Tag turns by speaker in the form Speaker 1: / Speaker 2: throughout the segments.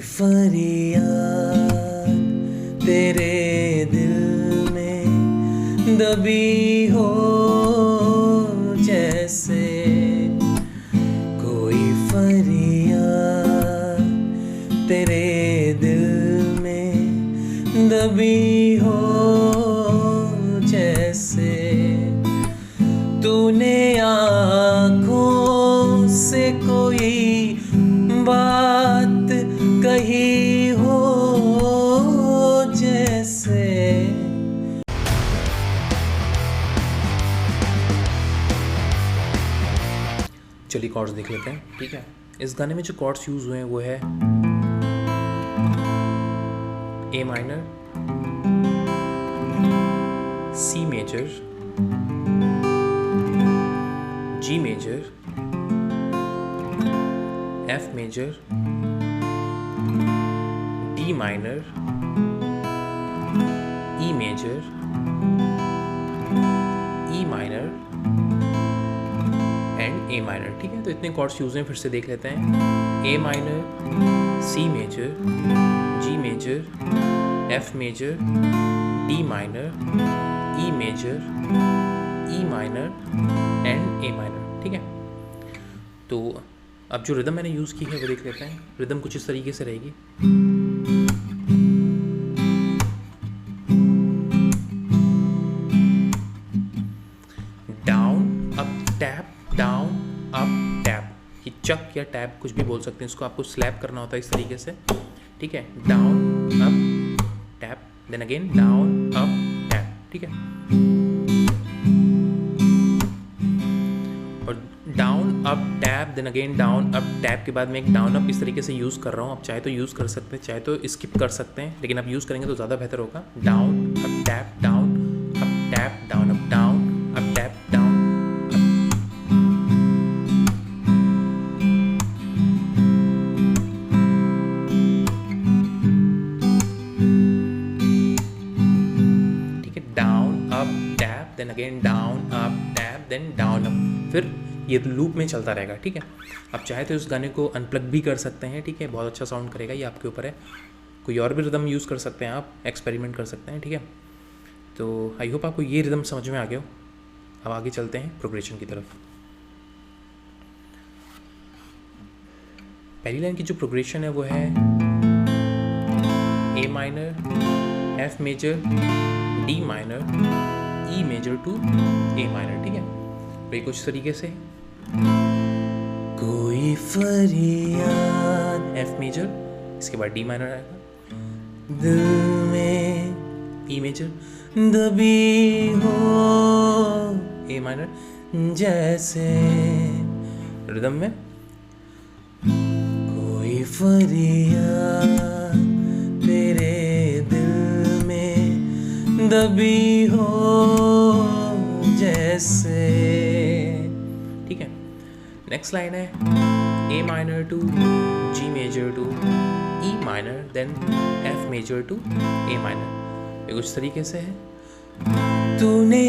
Speaker 1: फरियाद तेरे दिल में दबी हो, जैसे कोई फरियाद तेरे दिल में दबी हो, जैसे तूने आँखों से कोई बात कही हो, जैसे। चलिए कॉर्ड्स देख लेते हैं, ठीक है। इस गाने में जो कॉर्ड्स यूज हुए हैं वो है A minor, C major, G major, F major, D minor, E major, E minor and A minor, ठीक है। तो इतने कॉर्ड्स यूज हैं, फिर से देख लेते हैं। A minor, C major, G major, F major, D minor, E major, E minor and A minor, ठीक है। तो अब जो रिदम मैंने यूज़ की है वो देख लेते हैं। रिदम कुछ इस तरीके से रहेगी। Down up tap, down up tap, ये चक या टैप कुछ भी बोल सकते हैं, इसको आपको स्लैप करना होता है इस तरीके से, ठीक है। Down up tap, then again down up tap, ठीक है। और down up tap, then again down up tap के बाद मैं एक डाउन अप इस तरीके से यूज़ कर रहा हूँ। आप चाहे तो यूज़ कर सकते हैं, चाहे तो स्किप कर सकते हैं, लेकिन आप यूज़ करेंगे तो ज़्यादा बेहतर होगा। Down up tap, down up tap, down up, down up tap, down up, ठीक है। Down up tap, then again down up tap, then down up, फिर ये लूप में चलता रहेगा, ठीक है। आप चाहे तो इस गाने को अनप्लग भी कर सकते हैं, ठीक है, बहुत अच्छा साउंड करेगा, ये आपके ऊपर है। कोई और भी रिदम यूज़ कर सकते हैं, आप एक्सपेरिमेंट कर सकते हैं, ठीक है। तो आई होप आपको ये रिदम समझ में आ गया हो। अब आगे चलते हैं प्रोग्रेशन की तरफ। पहली लाइन की जो प्रोग्रेशन है वो है A minor, F major, D minor, E major to A minor, ठीक है। तो कुछ तरीके से कोई फरियाद, एफ मेजर, इसके बाद डी माइनर आएगा, दिल में ई मेजर दबी हो, ए माइनर, जैसे रिदम में कोई फरियाद तेरे दिल में दबी हो, जैसे, ठीक है। नेक्स्ट लाइन है A minor to G major to E minor, then F major to A minor, ये कुछ तरीके से है। तूने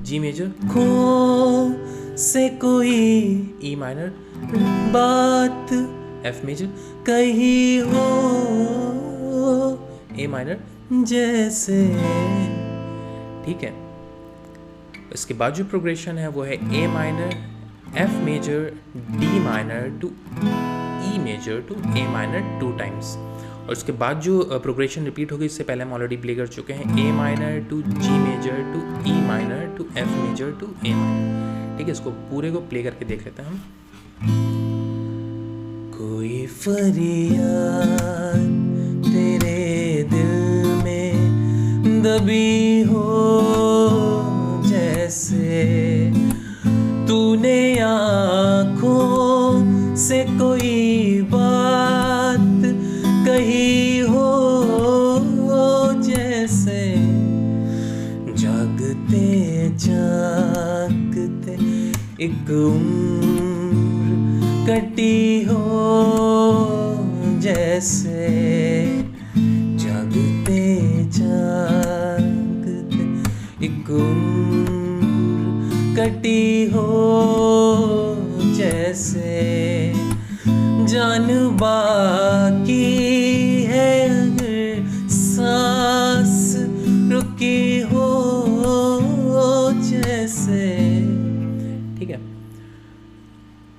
Speaker 1: जी मेजर खो से कोई ई माइनर बात, एफ मेजर कही हो, ए माइनर, जैसे, ठीक है। इसके बाद जो प्रोग्रेशन है वो है A minor, F major, D minor to E major to A minor 2 times. और उसके बाद जो प्रोग्रेशन रिपीट होगी, इससे पहले हम ऑलरेडी प्ले कर चुके हैं, A minor to G major to E minor to F major to A minor, ठीक है। इसको पूरे को प्ले करके देख लेते हैं हम। कोई फरियाद तेरे दिल में दबी हो, जैसे तूने आँखों से कोई बात कही हो, जैसे जागते जागते एक उम्र कटी हो, जैसे जागते जागते एक उम्र कटी हो, जैसे जान बाकी है अगर सांस रुकी हो जैसे। ठीक है,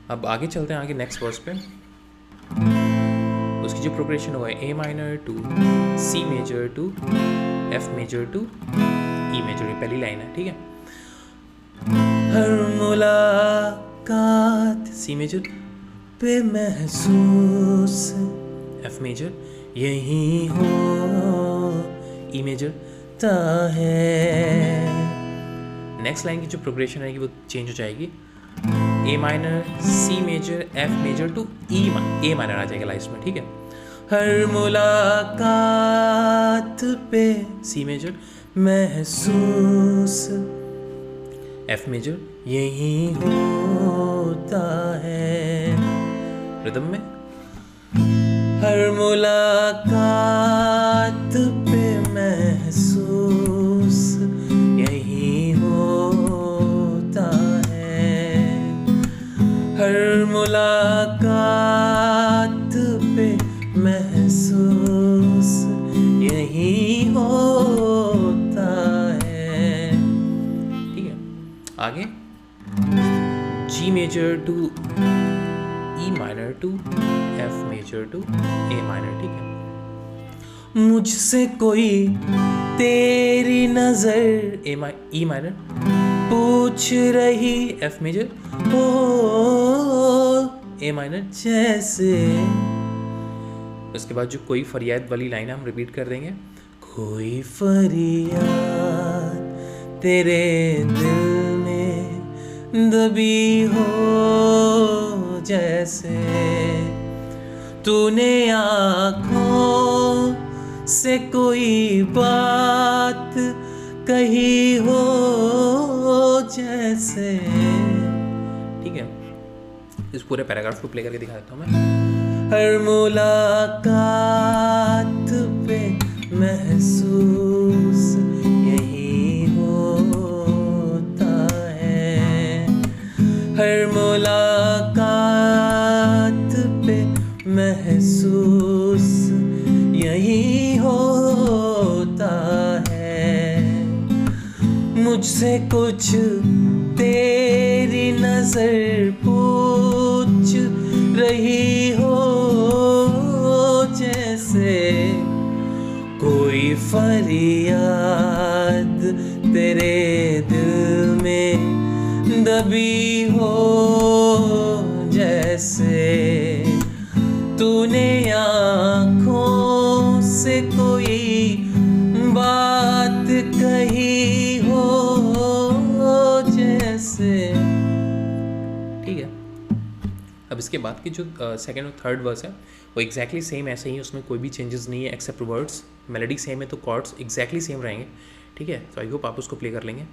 Speaker 1: अब आगे चलते हैं आगे नेक्स्ट वर्स पे। उसकी जो प्रोग्रेशन हुआ है A minor to C major to F major to E major, ये पहली लाइन है। ठीक है, हर मुलाकात सी मेजर पे महसूस एफ मेजर यही हो ई मेजर ता है। नेक्स्ट लाइन की जो प्रोग्रेशन रहेगी वो चेंज हो जाएगी, A minor C major F major to A minor आ जाएगा लास्ट में। ठीक है, हर मुलाकात पे सी मेजर महसूस एफ मेजर यही होता है। रिदम में हर मुलाकात पे महसूस यही होता है, हर मुलाकात पे महसूस यही होता है। ठीक है, आगे G major to E minor to F major to A minor. ठीक है, मुझसे कोई तेरी नजर ई माइनर पूछ रही एफ मेजर ओ ए माइनर जैसे। उसके बाद जो कोई फरियाद वाली लाइन हम रिपीट कर देंगे, कोई फरियाद तेरे दिल में दबी हो जैसे, तूने आँखों से कोई बात कही हो जैसे। ठीक है, इस पूरे पैराग्राफ को प्ले करके दिखा देता हूँ मैं। हर मुलाकात पे महसूस यही होता है, हर मुलाकात पे महसूस यही होता है, मुझसे कुछ तेरी नजर पूछ रही हो जैसे, कोई फरियाद तेरे दिल में दबी हो जैसे, तूने आँखों से कोई बात कही हो जैसे। ठीक है, अब इसके बाद की जो सेकंड और थर्ड वर्स है वो एग्जैक्टली सेम ऐसे ही, उसमें कोई भी चेंजेस नहीं है एक्सेप्ट वर्ड्स। मेलोडी सेम है तो कॉर्ड्स एग्जैक्टली सेम रहेंगे। ठीक है, तो आई होप आप उसको प्ले कर लेंगे।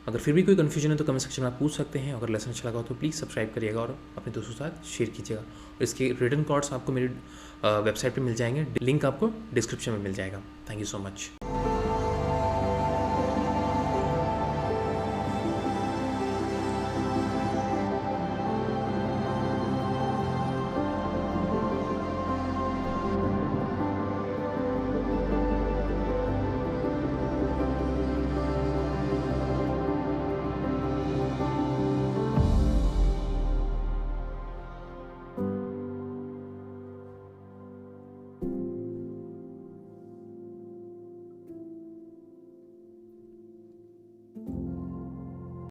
Speaker 1: अगर फिर भी कोई कन्फ्यूजन है तो कमेंट सेक्शन में आप पूछ सकते हैं। अगर लेसन अच्छा लगा हो तो प्लीज़ सब्सक्राइब करिएगा और अपने दोस्तों के साथ शेयर कीजिएगा। और इसके रिटन कॉर्ड्स आपको मेरी वेबसाइट पे मिल जाएंगे, लिंक आपको डिस्क्रिप्शन में मिल जाएगा। Thank you so much.